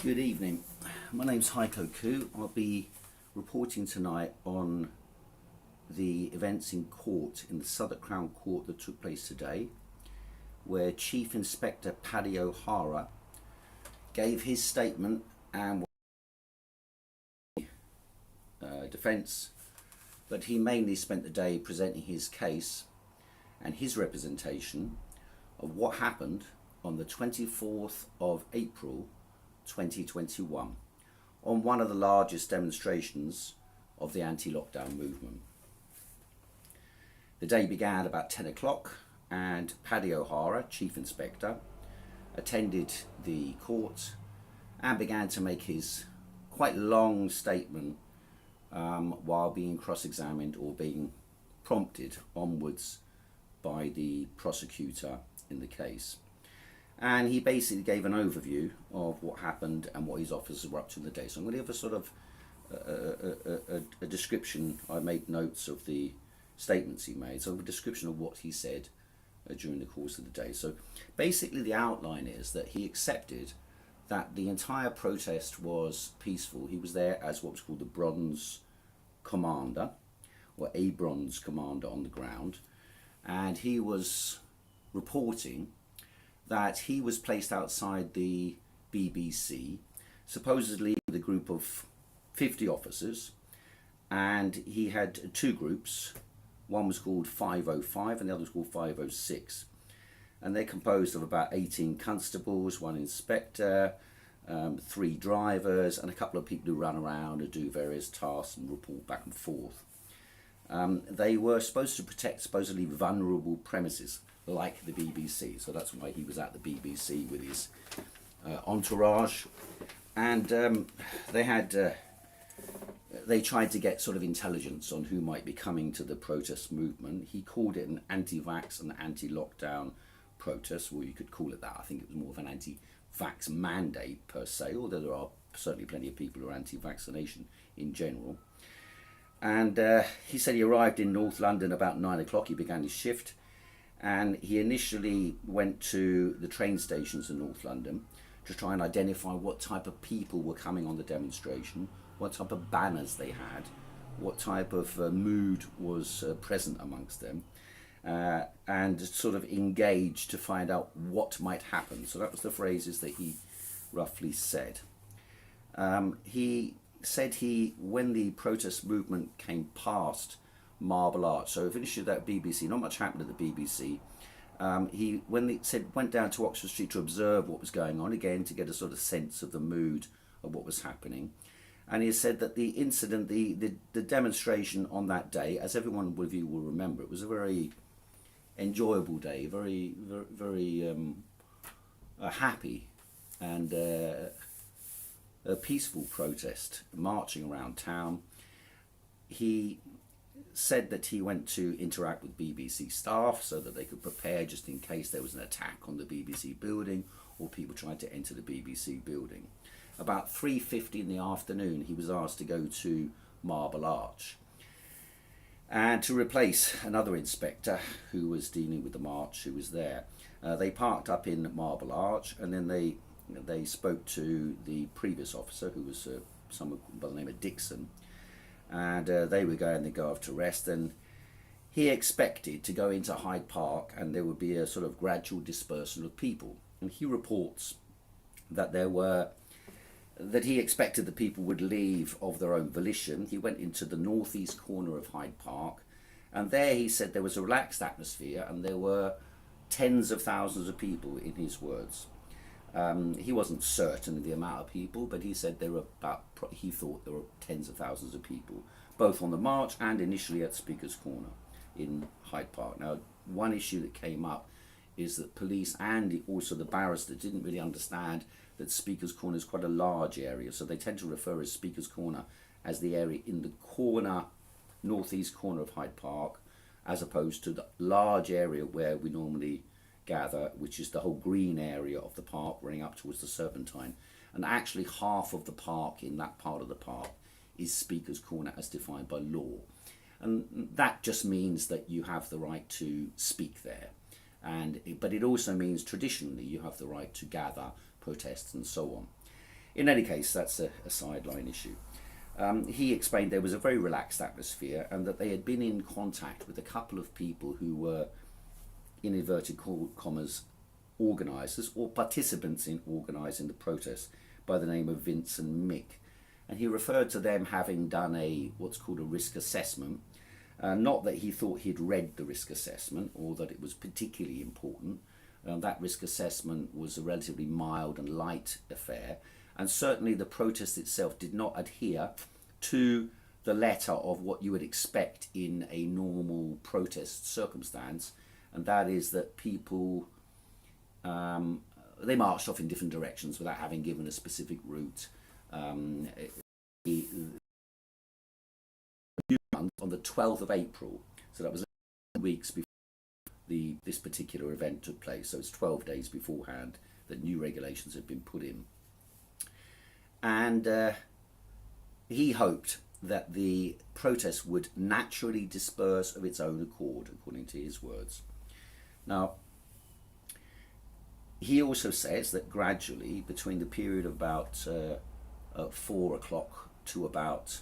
Good evening. My name's Hyde. I'll be reporting tonight on the events in court, in the Southwark Crown Court, that took place today, where Chief Inspector Paddy gave his statement and defence, but he mainly spent the day presenting his case and his representation of what happened on the 24th of April 2021 on one of the largest demonstrations of the anti-lockdown movement. The day began about 10 o'clock and Paddy, Chief Inspector, attended the court and began to make his quite long statement while being cross-examined or being prompted onwards by the prosecutor in the case. And he basically gave an overview of what happened and what his officers were up to in the day. So I'm going to give a sort of a description. I made notes of the statements he made. So a description of what he said during the course of the day. So basically the outline is that he accepted that the entire protest was peaceful. He was there as what was called the Bronze Commander, or a Bronze Commander on the ground. And he was reporting that he was placed outside the BBC, supposedly with a group of 50 officers, and he had two groups. One was called 505 and the other was called 506. And they're composed of about 18 constables, one inspector, 3 drivers, and a couple of people who run around and do various tasks and report back and forth. They were supposed to protect supposedly vulnerable premises, like the BBC, so that's why he was at the BBC with his entourage. And they tried to get sort of intelligence on who might be coming to the protest movement. He called it an anti-vax and anti-lockdown protest, or you could call it that. I think it was more of an anti-vax mandate per se, although there are certainly plenty of people who are anti-vaccination in general. And he said he arrived in North London about 9 o'clock. He began his shift. And he initially went to the train stations in North London to try and identify what type of people were coming on the demonstration, what type of banners they had, what type of mood was present amongst them, and sort of engage to find out what might happen. So that was the phrases that he roughly said. He said when the protest movement came past Marble Arch, so if an issue that BBC, not much happened at the BBC. He went down to Oxford Street to observe what was going on, again to get a sort of sense of the mood of what was happening. And he said that the incident, the demonstration on that day, as everyone with you will remember, it was a very enjoyable day, very happy and a peaceful protest marching around town. He said that he went to interact with BBC staff so that they could prepare just in case there was an attack on the BBC building or people tried to enter the BBC building. About 3:50 in the afternoon, he was asked to go to Marble Arch and to replace another inspector who was dealing with the march, who was there. They parked up in Marble Arch, and then they spoke to the previous officer, who was someone by the name of Dixon. And they were going to go off to rest, and he expected to go into Hyde Park and there would be a sort of gradual dispersal of people. And he reports that he expected the people would leave of their own volition. He went into the northeast corner of Hyde Park, and there he said there was a relaxed atmosphere and there were tens of thousands of people, in his words. He wasn't certain of the amount of people, but he said he thought there were tens of thousands of people, both on the march and initially at Speaker's Corner in Hyde Park. Now, one issue that came up is that police and also the barrister didn't really understand that Speaker's Corner is quite a large area, so they tend to refer as Speaker's Corner as the area in the corner, northeast corner of Hyde Park, as opposed to the large area where we normally gather, which is the whole green area of the park running up towards the Serpentine. And actually half of the park in that part of the park is Speaker's Corner as defined by law. And that just means that you have the right to speak there. But it also means traditionally you have the right to gather, protest and so on. In any case, that's a sideline issue. He explained there was a very relaxed atmosphere and that they had been in contact with a couple of people who were, in inverted commas, organisers or participants in organising the protest by the name of Vince and Mick. And he referred to them having done what's called a risk assessment. Not that he thought he'd read the risk assessment or that it was particularly important. That risk assessment was a relatively mild and light affair. And certainly the protest itself did not adhere to the letter of what you would expect in a normal protest circumstance. And that is that people, they marched off in different directions without having given a specific route. On the 12th of April, so that was 2 weeks before this particular event took place, so it's 12 days beforehand that new regulations had been put in. And he hoped that the protest would naturally disperse of its own accord, according to his words. Now, he also says that gradually, between the period of about 4 o'clock to about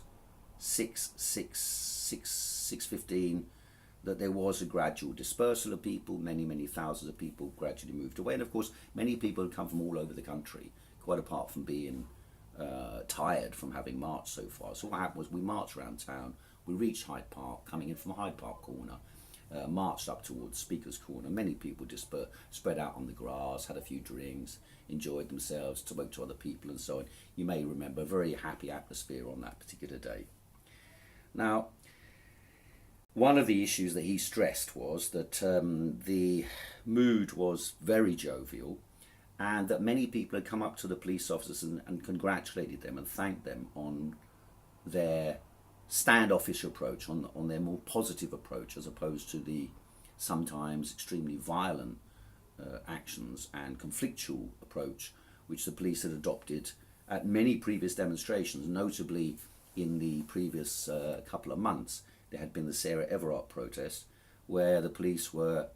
6:15, that there was a gradual dispersal of people. Many thousands of people gradually moved away. And of course, many people had come from all over the country, quite apart from being tired from having marched so far. So what happened was we marched around town, we reached Hyde Park, coming in from Hyde Park corner, marched up towards Speaker's Corner. Many people just spread out on the grass, had a few drinks, enjoyed themselves, spoke to other people and so on. You may remember a very happy atmosphere on that particular day. Now, one of the issues that he stressed was that the mood was very jovial and that many people had come up to the police officers and congratulated them and thanked them on their standoffish approach, on their more positive approach, as opposed to the sometimes extremely violent actions and conflictual approach which the police had adopted at many previous demonstrations. Notably, in the previous couple of months, there had been the Sarah Everard protest, where the police were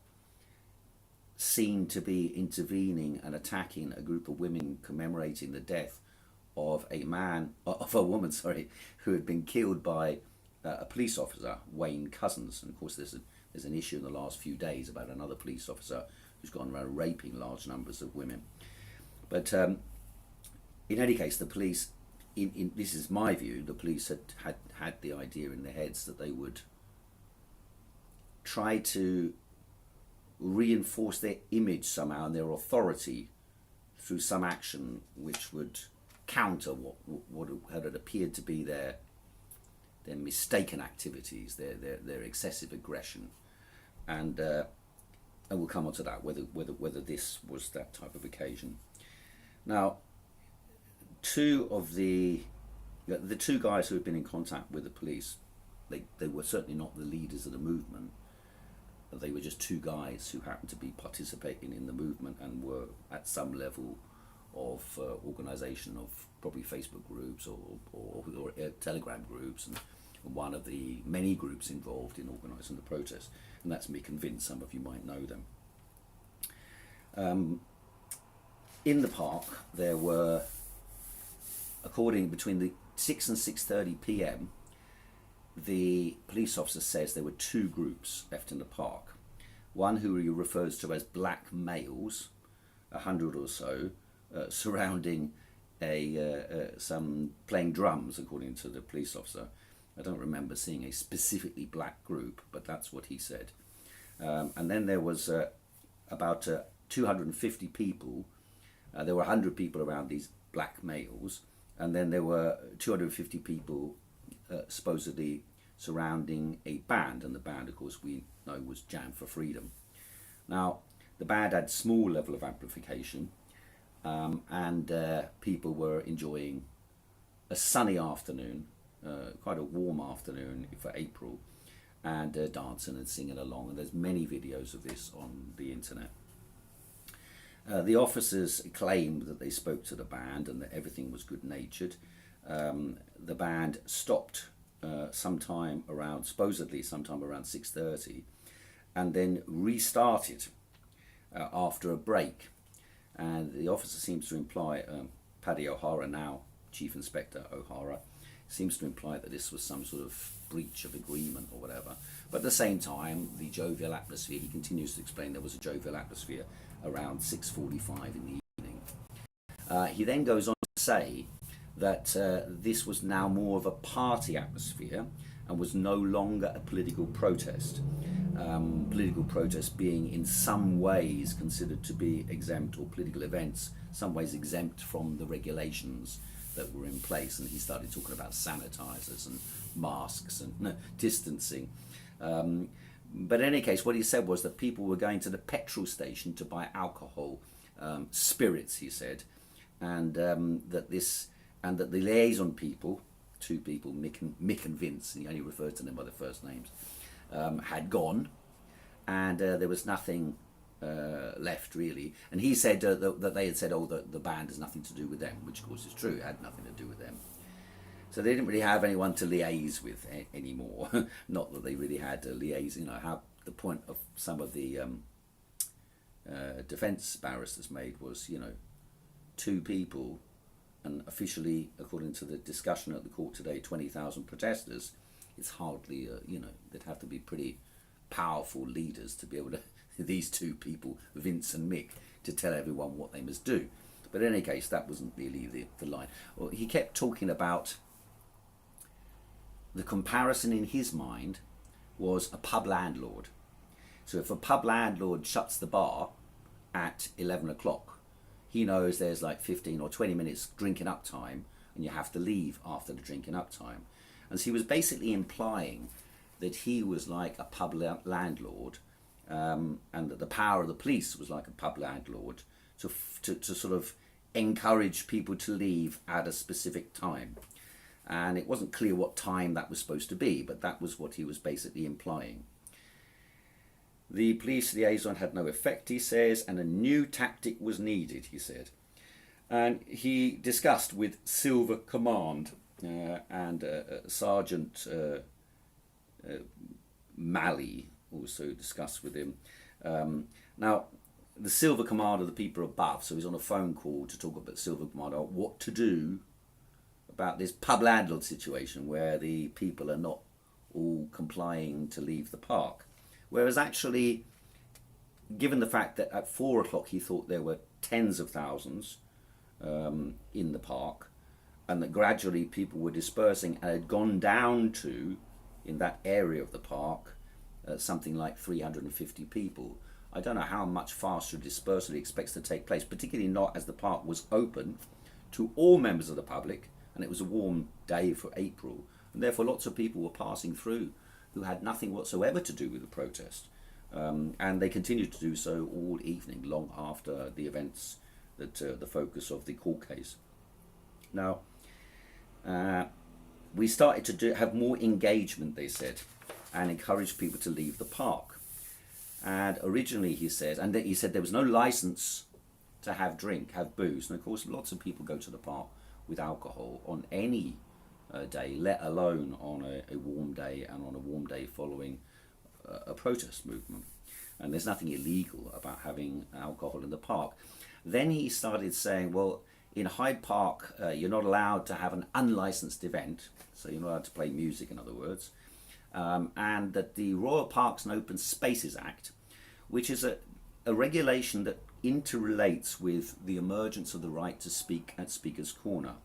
seen to be intervening and attacking a group of women commemorating the death of a woman, who had been killed by a police officer, Wayne Couzens. And of course, there's an issue in the last few days about another police officer who's gone around raping large numbers of women. But in any case, the police, this is my view, the police had the idea in their heads that they would try to reinforce their image somehow and their authority through some action which would counter what had appeared to be their mistaken activities, their excessive aggression, and we'll come on to that, whether this was that type of occasion. Now, two of the two guys who had been in contact with the police, they were certainly not the leaders of the movement. They were just two guys who happened to be participating in the movement and were at some level of organisation of probably Facebook groups or Telegram groups, and one of the many groups involved in organising the protest. And that's me convinced some of you might know them. In the park, there were, between the 6 and 6:30 p.m, the police officer says there were two groups left in the park. One who he refers to as black males, 100 or so, surrounding some playing drums, according to the police officer. I don't remember seeing a specifically black group, but that's what he said. And then there was about 250 people. There were 100 people around these black males, and then there were 250 people supposedly surrounding a band, and the band, of course, we know was Jam for Freedom. Now, the band had small level of amplification, and people were enjoying a sunny afternoon, quite a warm afternoon for April, and dancing and singing along, and there's many videos of this on the internet. The officers claimed that they spoke to the band and that everything was good-natured. The band stopped supposedly sometime around 6:30, and then restarted after a break. And the officer seems to imply Paddy O'Hara, now Chief Inspector O'Hara, seems to imply that this was some sort of breach of agreement or whatever. But at the same time, the jovial atmosphere, he continues to explain there was a jovial atmosphere around 6:45 in the evening. He then goes on to say that this was now more of a party atmosphere and was no longer a political protest. Political protest being in some ways considered to be exempt, or political events some ways exempt from the regulations that were in place. And he started talking about sanitizers and masks and distancing. But in any case, what he said was that people were going to the petrol station to buy alcohol, spirits, he said, and that the liaison people, two people, Mick and Vince, he only referred to them by their first names, had gone, and there was nothing left really. And he said that they had said, oh, the band has nothing to do with them, which of course is true, it had nothing to do with them. So they didn't really have anyone to liaise with anymore. Not that they really had to liaise, how the point of some of the defence barristers made was, two people, and officially, according to the discussion at the court today, 20,000 protesters. It's hardly, they'd have to be pretty powerful leaders to be able to, these two people, Vince and Mick, to tell everyone what they must do. But in any case, that wasn't really the line. Well, he kept talking about the comparison in his mind was a pub landlord. So if a pub landlord shuts the bar at 11 o'clock, he knows there's like 15 or 20 minutes drinking up time, and you have to leave after the drinking up time. And so he was basically implying that he was like a pub landlord, and that the power of the police was like a pub landlord to sort of encourage people to leave at a specific time. And it wasn't clear what time that was supposed to be, but that was what he was basically implying. The police liaison had no effect, he says, and a new tactic was needed, he said. And he discussed with Silver Command and Sergeant Malley also discussed with him. Now, the Silver Command are the people above, so he's on a phone call to talk about Silver Command, what to do about this pub landlord situation where the people are not all complying to leave the park. Whereas actually, given the fact that at 4 o'clock he thought there were tens of thousands in the park, and that gradually people were dispersing and had gone down to, in that area of the park, something like 350 people. I don't know how much faster dispersal he expects to take place, particularly not as the park was open to all members of the public, and it was a warm day for April, and therefore lots of people were passing through who had nothing whatsoever to do with the protest. And they continued to do so all evening, long after the events that the focus of the court case. Now, we started to have more engagement, they said, and encouraged people to leave the park. And originally, he said there was no license to have booze. And of course, lots of people go to the park with alcohol on any day, let alone on a warm day, and on a warm day following a protest movement. And there's nothing illegal about having alcohol in the park. Then he started saying, well, in Hyde Park, you're not allowed to have an unlicensed event, so you're not allowed to play music, in other words, and that the Royal Parks and Open Spaces Act, which is a regulation that interrelates with the emergence of the right to speak at Speaker's Corner.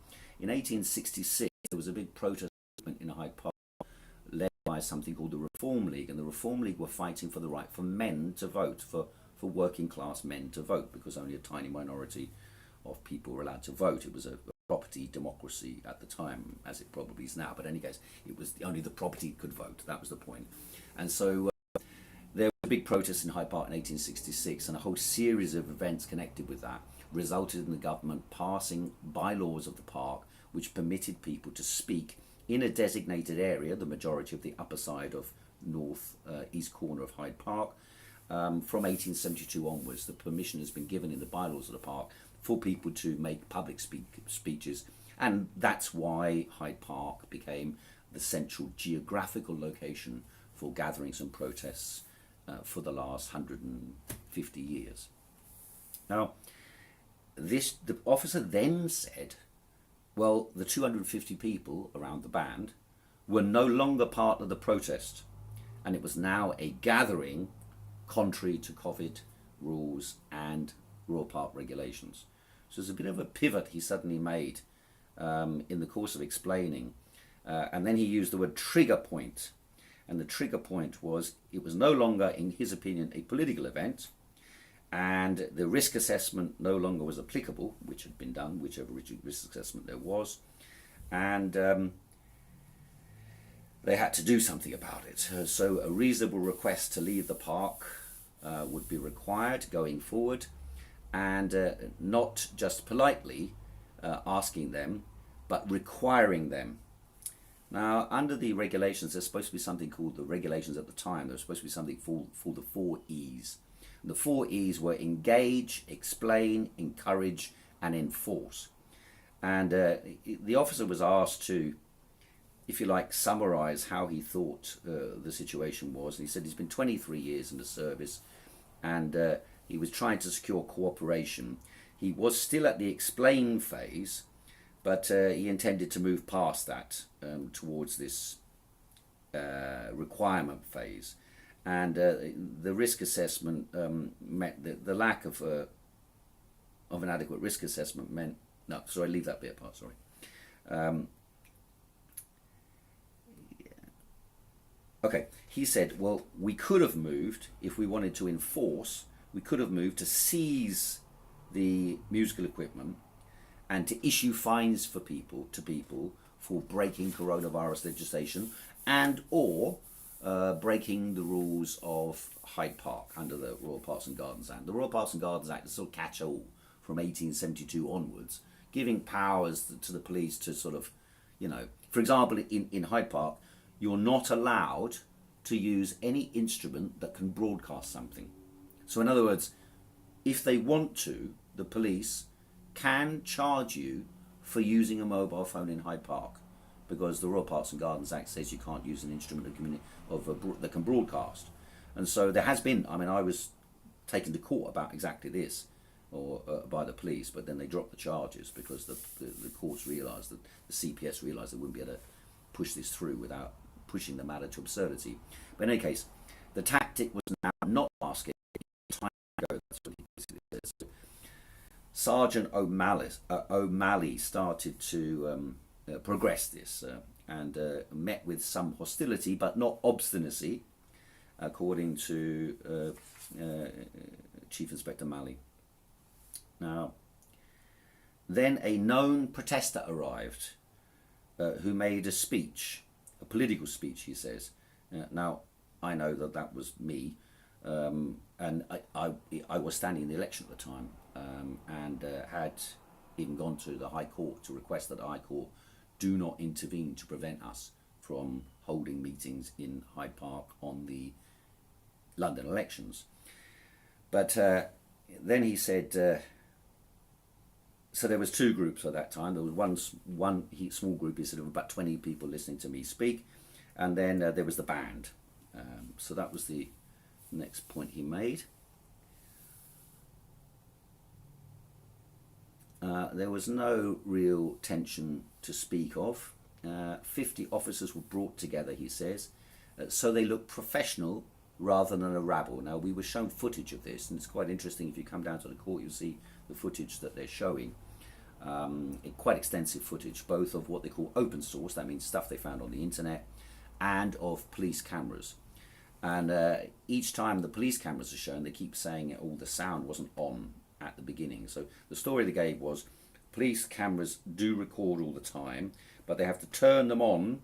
In 1866, there was a big protest movement in Hyde Park led by something called the Reform League, and the Reform League were fighting for the right for men to vote, for working class men to vote, because only a tiny minority of people were allowed to vote. It was a property democracy at the time, as it probably is now, but in any case, it was only the property could vote. That was the point. And so there was a big protest in Hyde Park in 1866, and a whole series of events connected with that resulted in the government passing bylaws of the park which permitted people to speak in a designated area, the majority of the upper side of east corner of Hyde Park. From 1872 onwards, the permission has been given in the bylaws of the park for people to make public speeches, and that's why Hyde Park became the central geographical location for gatherings and protests for the last 150 years. Now, the officer then said, well, the 250 people around the band were no longer part of the protest, and it was now a gathering contrary to COVID rules and Royal Park regulations. So there's a bit of a pivot he suddenly made in the course of explaining. And then he used the word trigger point. And the trigger point was, it was no longer, in his opinion, a political event, and the risk assessment no longer was applicable, which had been done, whichever risk assessment there was, and they had to do something about it. So a reasonable request to leave the park would be required going forward, and not just politely asking them, but requiring them. Now, under the regulations, there's supposed to be something called the regulations at the time. There's supposed to be something for the 4 E's. And the 4 E's were engage, explain, encourage, and enforce. And the officer was asked to, if you like, summarize how he thought the situation was. And he said he's been 23 years in the service, and he was trying to secure cooperation. He was still at the explain phase, but he intended to move past that towards this requirement phase. And the risk assessment meant the lack of an adequate risk assessment meant, no, sorry, leave that bit apart, sorry. Okay, he said, well, we could have moved, if we wanted to enforce, we could have moved to seize the musical equipment and to issue fines for people for breaking coronavirus legislation and or breaking the rules of Hyde Park under the Royal Parks and Gardens Act. The Royal Parks and Gardens Act is sort of catch-all from 1872 onwards, giving powers to the police to sort of, you know, for example, in Hyde Park, you're not allowed to use any instrument that can broadcast something. So in other words, if they want to, the police can charge you for using a mobile phone in Hyde Park, because the Royal Parks and Gardens Act says you can't use an instrument that can broadcast. And so there has been, I mean, I was taken to court about exactly this, or by the police, but then they dropped the charges because the courts realised, that the CPS realised they wouldn't be able to push this through without pushing the matter to absurdity. But in any case, the tactic was now not asking time ago. That's what he basically says. Sergeant O'Malley started to progress this and met with some hostility, but not obstinacy, according to Chief Inspector Malley. Now, then a known protester arrived who made a speech, a political speech, he says. Now, I know that that was me, and I was standing in the election at the time, and had even gone to the High Court to request that the High Court do not intervene to prevent us from holding meetings in Hyde Park on the London elections. But then he said, so there was 2 groups at that time. There was one small group, he said, of about 20 people listening to me speak, and then there was the band. So that was the next point he made. There was no real tension to speak of. 50 officers were brought together, he says, so they looked professional rather than a rabble. Now, we were shown footage of this, and it's quite interesting. If you come down to the court, you'll see the footage that they're showing. Quite extensive footage, both of what they call open source, that means stuff they found on the internet, and of police cameras. And each time the police cameras are shown, they keep saying the sound wasn't on at the beginning. So the story they gave was, police cameras do record all the time, but they have to turn them on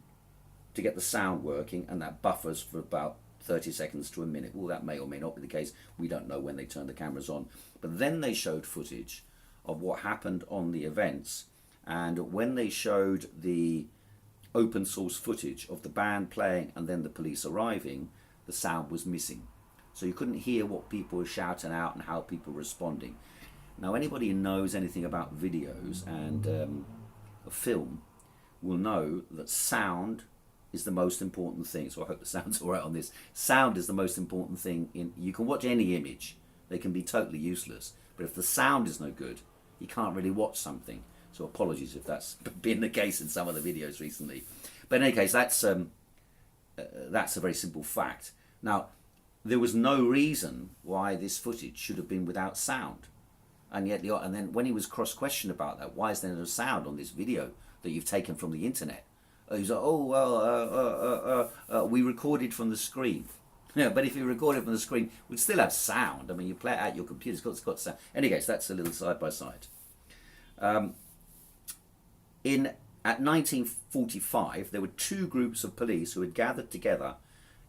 to get the sound working, and that buffers for about 30 seconds to a minute. Well, that may or may not be the case. We don't know when they turn the cameras on. But then they showed footage of what happened on the events, and when they showed the open source footage of the band playing and then the police arriving, the sound was missing. So you couldn't hear what people were shouting out and how people were responding. Now, anybody who knows anything about videos and a film will know that sound is the most important thing. So I hope the sound's all right on this. Sound is the most important thing. You can watch any image. They can be totally useless. But if the sound is no good, you can't really watch something. So apologies if that's been the case in some of the videos recently. But in any case, that's a very simple fact. Now, there was no reason why this footage should have been without sound. And yet, and then when he was cross-questioned about that, why is there no sound on this video that you've taken from the internet? He's like, oh, well, we recorded from the screen. Yeah, but if you record it from the screen, we'd still have sound. I mean, you play it out your computer, it's got sound. Any case, that's a little side-by-side. At 1945, there were two groups of police who had gathered together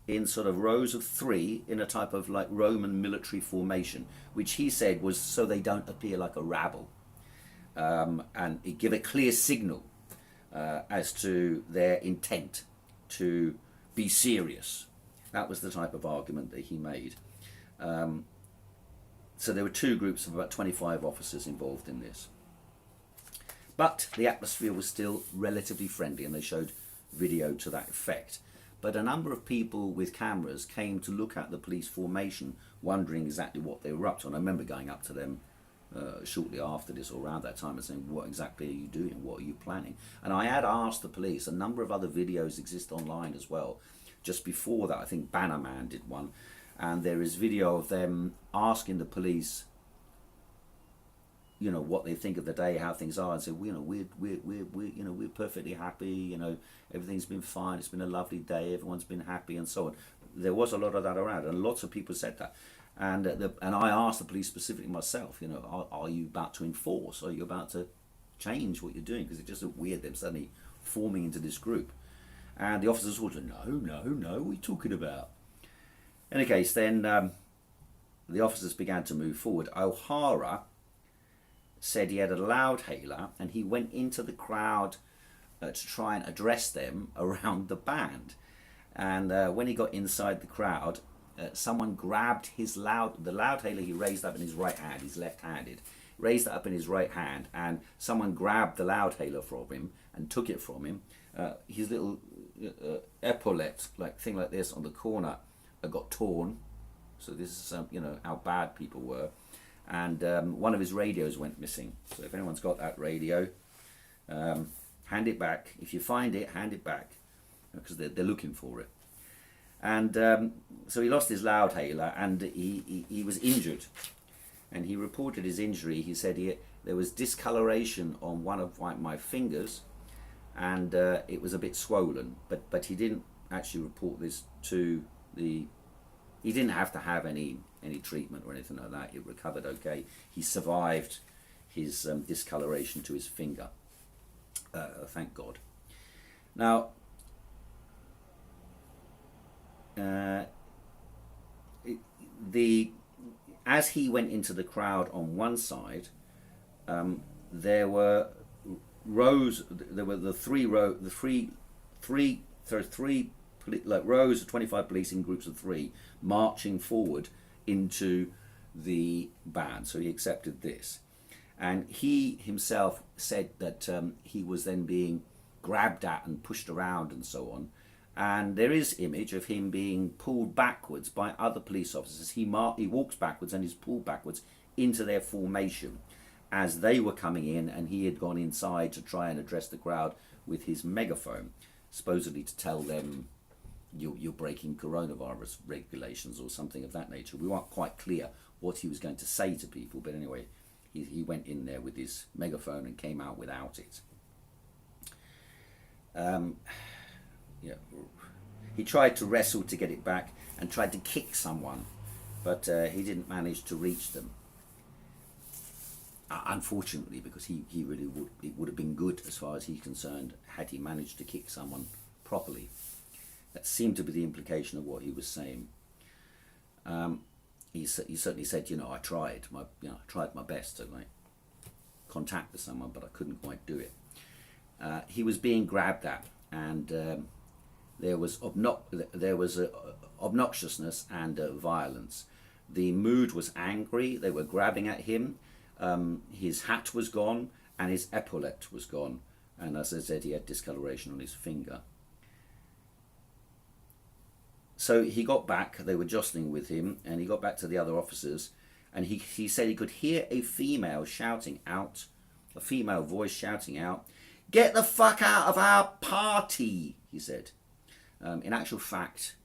in sort of rows of three in a type of like Roman military formation, which he said was so they don't appear like a rabble, and it give a clear signal as to their intent to be serious. That was the type of argument that he made. So there were two groups of about 25 officers involved in this. But the atmosphere was still relatively friendly, and they showed video to that effect. But a number of people with cameras came to look at the police formation, wondering exactly what they were up to. And I remember going up to them shortly after this, or around that time, and saying, what exactly are you doing? What are you planning? And I had asked the police, a number of other videos exist online as well. Just before that, I think Bannerman did one, and there is video of them asking the police, you know, what they think of the day, how things are, and say, you know, we're perfectly happy, everything's been fine, it's been a lovely day, everyone's been happy, and so on. There was a lot of that around, and lots of people said that. And I asked the police specifically myself, are you about to enforce? Are you about to change what you're doing? Because it just looked weird them suddenly forming into this group. And the officers all said, no, what are you talking about? In any case, then the officers began to move forward. O'Hara said he had a loudhailer, and he went into the crowd to try and address them around the band. And when he got inside the crowd, someone grabbed the loudhailer he raised up in his right hand, he's left-handed, raised it up in his right hand, and someone grabbed the loudhailer from him and took it from him. His little epaulette, like thing like this on the corner, got torn. So this is how bad people were. And one of his radios went missing. So if anyone's got that radio, hand it back. If you find it, hand it back, because they're looking for it. And so he lost his loudhailer, and he was injured. And he reported his injury. He said there was discoloration on one of my fingers, and it was a bit swollen. But he didn't actually report this to the... He didn't have to have any treatment or anything like that. It recovered okay. He survived his discoloration to his finger. Thank God. Now, as he went into the crowd on one side, there were rows. There were three rows of 25 police in groups of three marching forward into the band. So he accepted this, and he himself said that he was then being grabbed at and pushed around and so on. And there is image of him being pulled backwards by other police officers. He walks backwards and is pulled backwards into their formation as they were coming in, and he had gone inside to try and address the crowd with his megaphone, supposedly to tell them, you're breaking coronavirus regulations or something of that nature. We weren't quite clear what he was going to say to people, but anyway, he went in there with his megaphone and came out without it. He tried to wrestle to get it back and tried to kick someone, but he didn't manage to reach them. Unfortunately, because he really it would have been good as far as he's concerned had he managed to kick someone properly. That seemed to be the implication of what he was saying. He certainly said, I tried my best to contact with someone, but I couldn't quite do it. He was being grabbed at, and there was obnoxiousness and violence. The mood was angry. They were grabbing at him. His hat was gone, and his epaulette was gone. And as I said, he had discoloration on his finger. So he got back, they were jostling with him, and he got back to the other officers, and he said he could hear a female shouting out, a female voice shouting out, "Get the fuck out of our party," he said. In actual fact,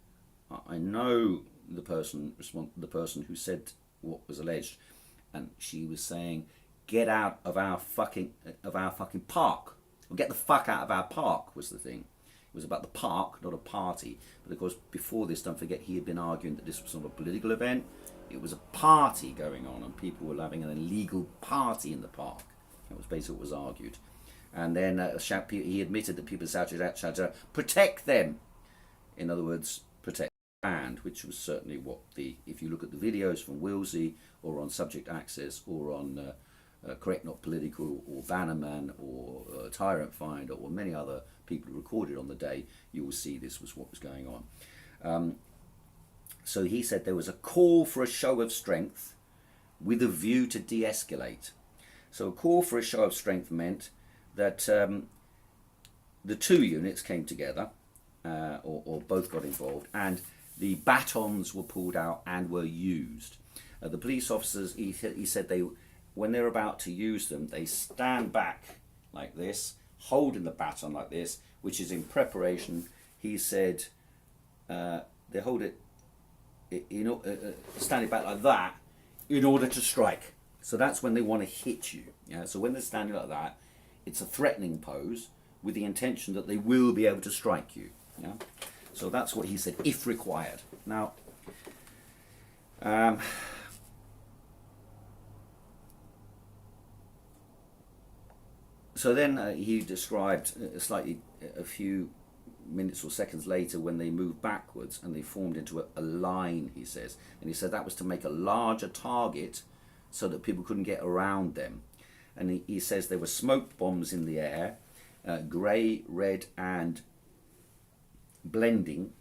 I know the person who said what was alleged, and she was saying, "Get out of our fucking park," or "Get the fuck out of our park" was the thing. It was about the park, not a party. But of course, before this, don't forget, he had been arguing that this was not a political event. It was a party going on, and people were having an illegal party in the park. That was basically what was argued. And then he admitted that people shouted out, "Protect them." In other words, protect the band, which was certainly what if you look at the videos from Willsey or on Subject Access or on Correct Not Political or Bannerman or Tyrant Finder or many other people recorded on the day, you will see this was what was going on. So he said there was a call for a show of strength with a view to de-escalate. So a call for a show of strength meant that the two units came together, or both got involved, and the batons were pulled out and were used. The police officers, he said, when they're about to use them, they stand back like this, holding the baton like this, which is in preparation. He said they hold it, standing back like that, in order to strike. So that's when they want to hit you. Yeah. So when they're standing like that, it's a threatening pose with the intention that they will be able to strike you. Yeah. So that's what he said, if required. Now, so then he described a few minutes or seconds later when they moved backwards and they formed into a line, he says. And he said that was to make a larger target so that people couldn't get around them. And he says there were smoke bombs in the air, grey, red and blending,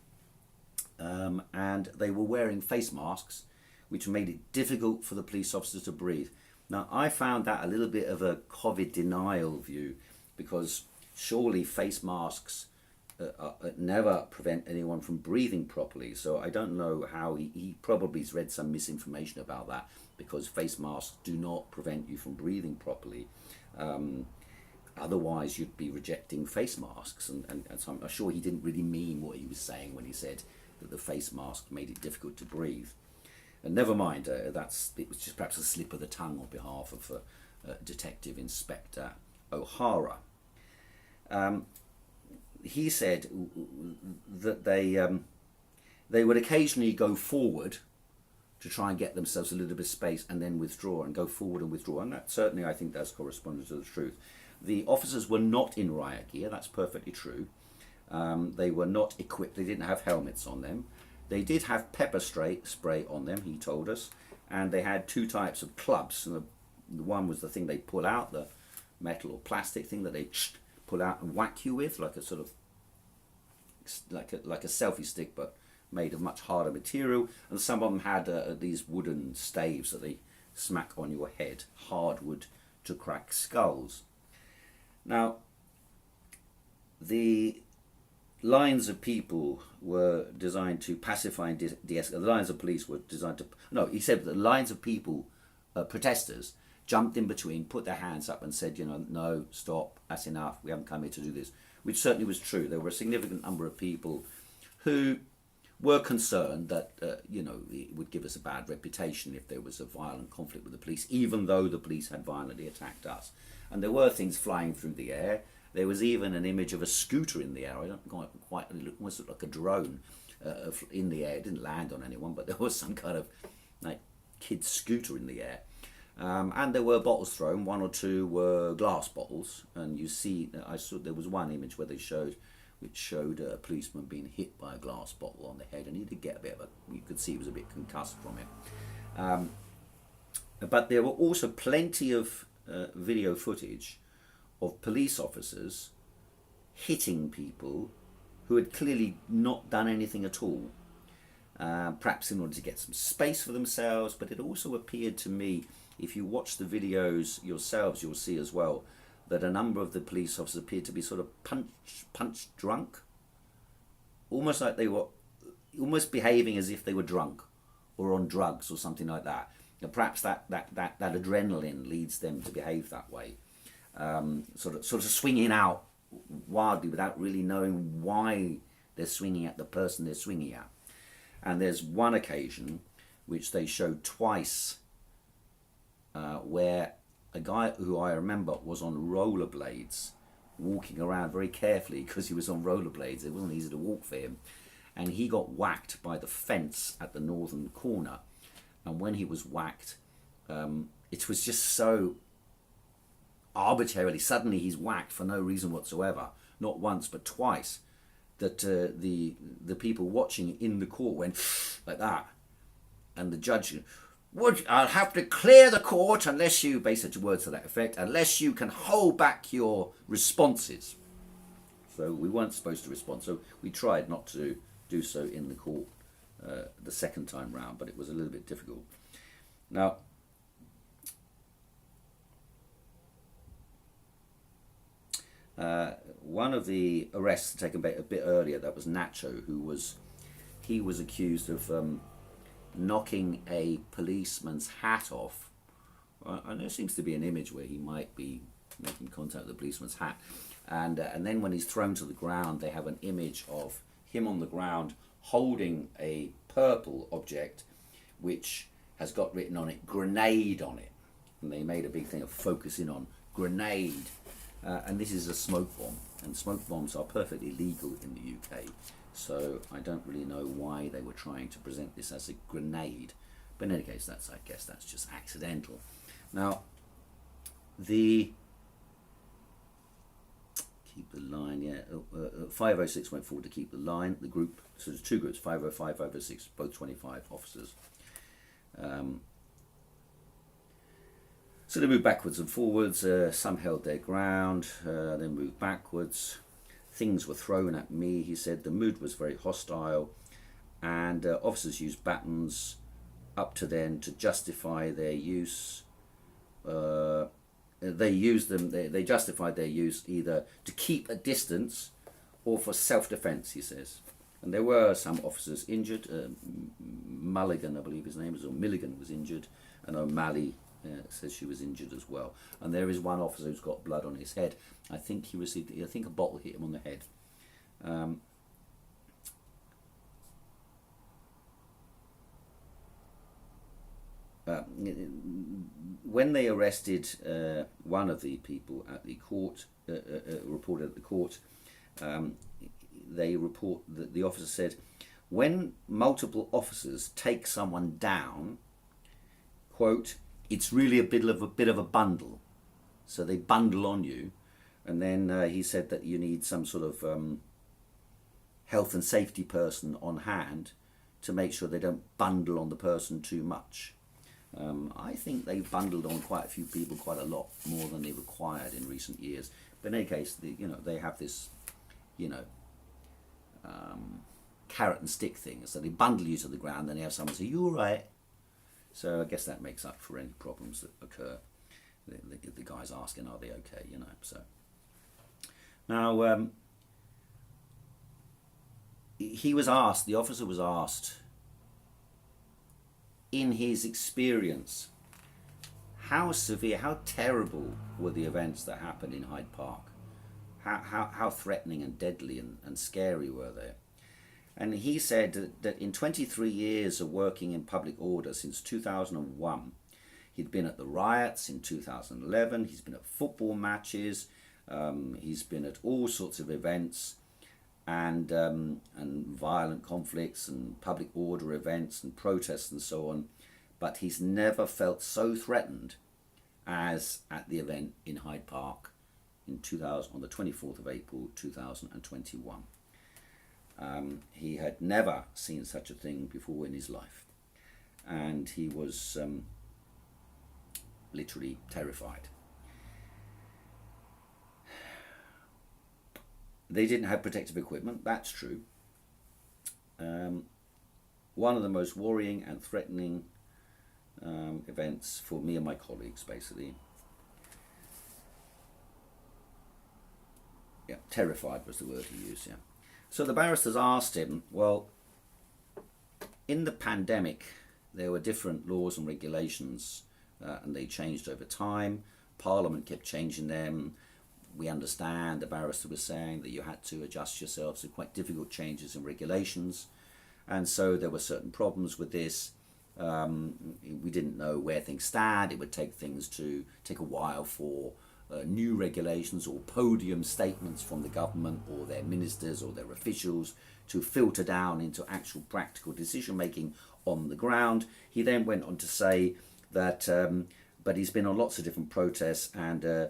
and they were wearing face masks, which made it difficult for the police officers to breathe. Now, I found that a little bit of a COVID denial view, because surely face masks never prevent anyone from breathing properly. So I don't know how he probably has read some misinformation about that, because face masks do not prevent you from breathing properly. Otherwise, you'd be rejecting face masks. And so I'm sure he didn't really mean what he was saying when he said that the face mask made it difficult to breathe. And never mind, it was just perhaps a slip of the tongue on behalf of Detective Inspector O'Hara. He said that they would occasionally go forward to try and get themselves a little bit of space and then withdraw, and go forward and withdraw. And that certainly, I think, does correspond to the truth. The officers were not in riot gear, that's perfectly true. They were not equipped, they didn't have helmets on them. They did have pepper spray on them, he told us, and they had two types of clubs. And the one was the thing they pull out, the metal or plastic thing that they pull out and whack you with, like a sort of like a selfie stick, but made of much harder material. And some of them had these wooden staves that they smack on your head, hardwood to crack skulls. Now, the lines of people were designed to pacify and de-escalate. The lines of police were designed to... No, he said that the lines of people, protesters, jumped in between, put their hands up and said, no, stop, that's enough, we haven't come here to do this. Which certainly was true. There were a significant number of people who were concerned that, it would give us a bad reputation if there was a violent conflict with the police, even though the police had violently attacked us. And there were things flying through the air. There was even an image of a scooter in the air. I don't quite, it almost looked like a drone in the air. It didn't land on anyone, but there was some kind of like kid's scooter in the air. And there were bottles thrown. One or two were glass bottles. And you see, there was one image where which showed a policeman being hit by a glass bottle on the head, and he did get a bit of you could see he was a bit concussed from it. But there were also plenty of video footage of police officers hitting people who had clearly not done anything at all, perhaps in order to get some space for themselves. But it also appeared to me, if you watch the videos yourselves, you'll see as well that a number of the police officers appeared to be sort of punch drunk, almost like they were almost behaving as if they were drunk or on drugs or something like that. perhaps that adrenaline leads them to behave that way, sort of swinging out wildly without really knowing why they're swinging at the person they're swinging at. And there's one occasion which they showed twice where a guy who I remember was on rollerblades, walking around very carefully because he was on rollerblades. It wasn't easy to walk for him. And he got whacked by the fence at the northern corner. And when he was whacked, it was just so arbitrarily, suddenly he's whacked for no reason whatsoever, not once but twice, that the people watching in the court went like that. And the judge, I'll have to clear the court unless you, basically words to that effect, unless you can hold back your responses. So we weren't supposed to respond, so we tried not to do so in the court the second time round, but it was a little bit difficult. Now, one of the arrests taken a bit earlier, that was Nacho, he was accused of knocking a policeman's hat off. And there seems to be an image where he might be making contact with the policeman's hat. And then when he's thrown to the ground, they have an image of him on the ground holding a purple object which has got written on it, grenade on it. And they made a big thing of focusing on grenade. And this is a smoke bomb. And smoke bombs are perfectly legal in the UK. So I don't really know why they were trying to present this as a grenade. But in any case, I guess that's just accidental. Now, keep the line, yeah. 506 went forward to keep the line. The group, so there's two groups, 505, 506, both 25 officers. So they moved backwards and forwards. Some held their ground, then moved backwards. Things were thrown at me, he said. The mood was very hostile, and officers used batons up to then to justify their use. They used them. They justified their use either to keep a distance or for self-defense, he says. And there were some officers injured. Mulligan, I believe his name is, or Milligan was injured, and O'Malley says she was injured as well. And there is one officer who's got blood on his head. I think a bottle hit him on the head. When they arrested one of the people at the court, reported at the court, they report that the officer said, when multiple officers take someone down, quote, it's really a bit of a bundle. So they bundle on you. And then he said that you need some sort of health and safety person on hand to make sure they don't bundle on the person too much. I think they've bundled on quite a few people, quite a lot more than they required in recent years. But in any case, they have this, carrot and stick thing. So they bundle you to the ground, then they have someone say, "You all right?" So I guess that makes up for any problems that occur. The guy's asking, "Are they okay?" So now he was asked. The officer was asked, in his experience, how severe, how terrible were the events that happened in Hyde Park? How threatening and deadly and scary were they? And he said that in 23 years of working in public order since 2001, he'd been at the riots in 2011, he's been at football matches, he's been at all sorts of events and violent conflicts and public order events and protests and so on, but he's never felt so threatened as at the event in Hyde Park on the 24th of April 2021. He had never seen such a thing before in his life, and he was literally terrified. They didn't have protective equipment, that's true. One of the most worrying and threatening events for me and my colleagues, basically. Yeah, terrified was the word he used, yeah. So the barristers asked him, well, in the pandemic, there were different laws and regulations, and they changed over time. Parliament kept changing them. We understand the barrister was saying that you had to adjust yourselves to quite difficult changes in regulations, and so there were certain problems with this. We didn't know where things stand. It would take a while for new regulations or podium statements from the government or their ministers or their officials to filter down into actual practical decision making on the ground. He then went on to say that, but he's been on lots of different protests, and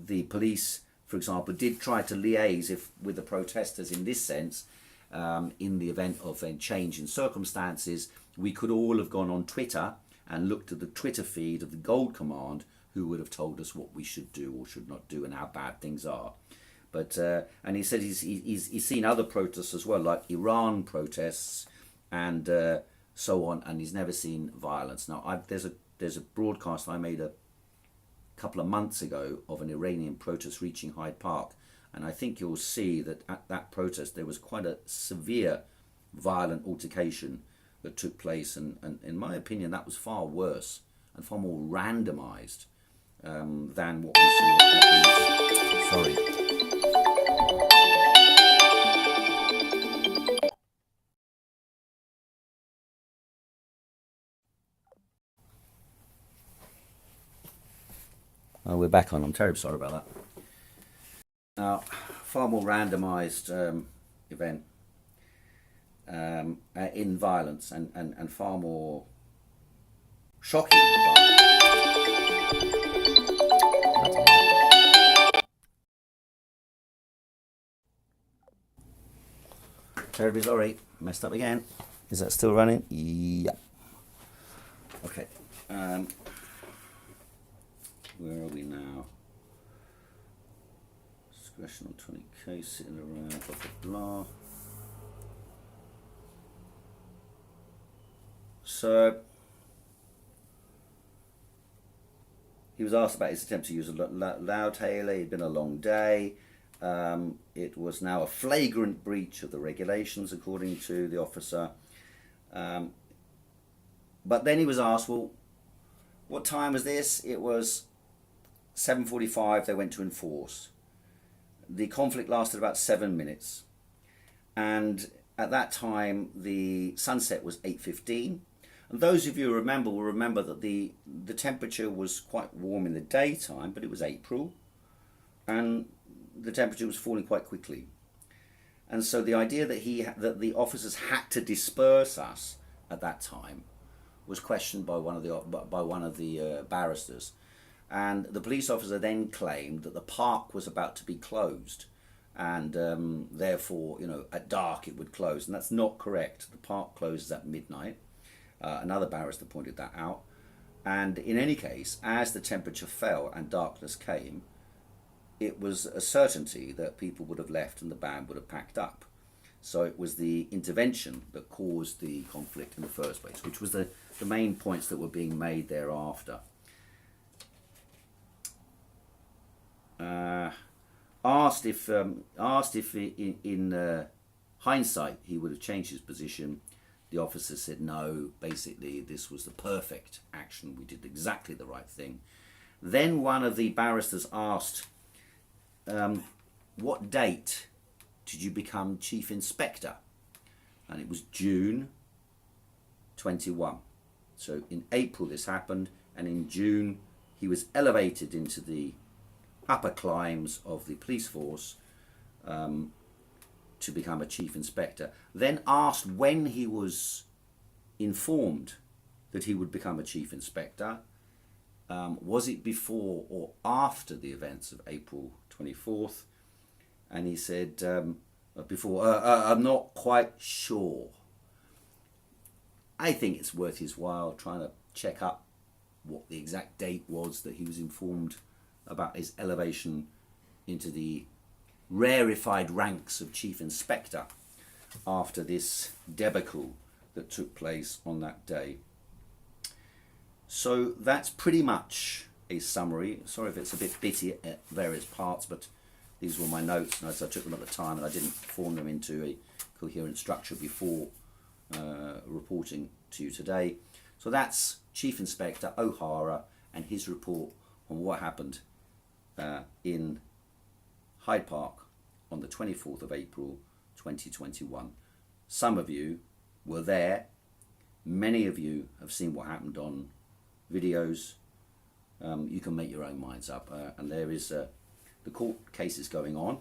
the police, for example, did try to liaise with the protesters in this sense. In the event of a change in circumstances, we could all have gone on Twitter and looked at the Twitter feed of the Gold Command, who would have told us what we should do or should not do and how bad things are. But and he said he's seen other protests as well, like Iran protests and so on, and he's never seen violence. Now, there's a broadcast I made a couple of months ago of an Iranian protest reaching Hyde Park, and I think you'll see that at that protest there was quite a severe violent altercation that took place, and in my opinion that was far worse and far more randomised than what we see at these. Sorry. Oh, we're back on. I'm terribly sorry about that. Now, far more randomised event in violence and far more shocking violence. Terribly sorry. Messed up again. Is that still running? Yeah. Okay. Where are we now? Discretion on 20k, sitting around, blah blah blah. So he was asked about his attempt to use a loudhailer. It'd been a long day. It was now a flagrant breach of the regulations, according to the officer. But then he was asked, well, what time was this? It was 7:45. They went to enforce. The conflict lasted about 7 minutes, and at that time the sunset was 8:15. And those of you who remember will remember that the temperature was quite warm in the daytime, but it was April, and the temperature was falling quite quickly. And so the idea that the officers had to disperse us at that time was questioned by one of the barristers. And the police officer then claimed that the park was about to be closed, and therefore, at dark it would close. And that's not correct. The park closes at midnight. Another barrister pointed that out. And in any case, as the temperature fell and darkness came, it was a certainty that people would have left and the band would have packed up. So it was the intervention that caused the conflict in the first place, which was the main points that were being made thereafter. Asked if in hindsight he would have changed his position, the officer said no. Basically, this was the perfect action. We did exactly the right thing. Then one of the barristers asked, what date did you become chief inspector? And it was June 21. So in April this happened, and in June he was elevated into the upper climbs of the police force to become a chief inspector. Then asked when he was informed that he would become a chief inspector. Was it before or after the events of April 24th? And he said, before. I'm not quite sure. I think it's worth his while trying to check up what the exact date was that he was informed about his elevation into the rarefied ranks of chief inspector after this debacle that took place on that day. So that's pretty much a summary. Sorry if it's a bit bitty at various parts, but these were my notes, and as I took them at the time and I didn't form them into a coherent structure before reporting to you today. So that's Chief Inspector O'Hara and his report on what happened in Hyde Park on the 24th of April 2021. Some of you were there. Many of you have seen what happened on videos. You can make your own minds up. And there is the court cases going on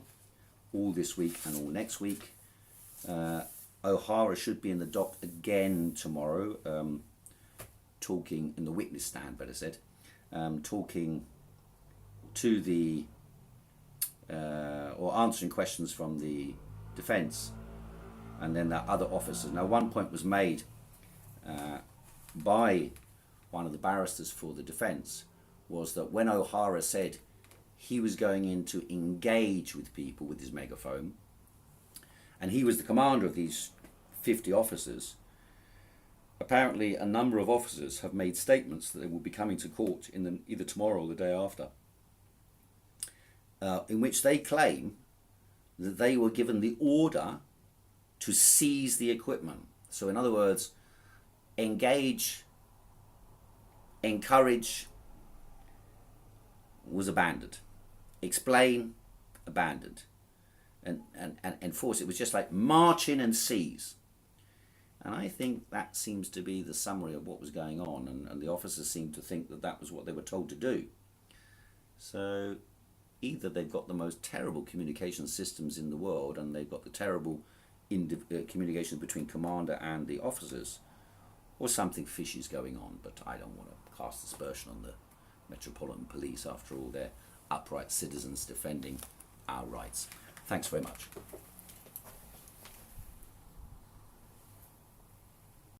all this week and all next week. O'Hara should be in the dock again tomorrow, talking in the witness stand, better said, talking to the or answering questions from the defence and then the other officers. Now, one point was made by one of the barristers for the defence, was that when O'Hara said he was going in to engage with people with his megaphone, and he was the commander of these 50 officers, apparently a number of officers have made statements that they will be coming to court in either tomorrow or the day after, in which they claim that they were given the order to seize the equipment. So in other words, engage, encourage was abandoned. Explain, abandoned. And enforce. It was just like march in and seize. And I think that seems to be the summary of what was going on, and the officers seemed to think that that was what they were told to do. So either they've got the most terrible communication systems in the world, and they've got the terrible communication between commander and the officers, or something fishy is going on. But I don't want to cast aspersion on the Metropolitan Police. After all, they're upright citizens defending our rights. Thanks very much.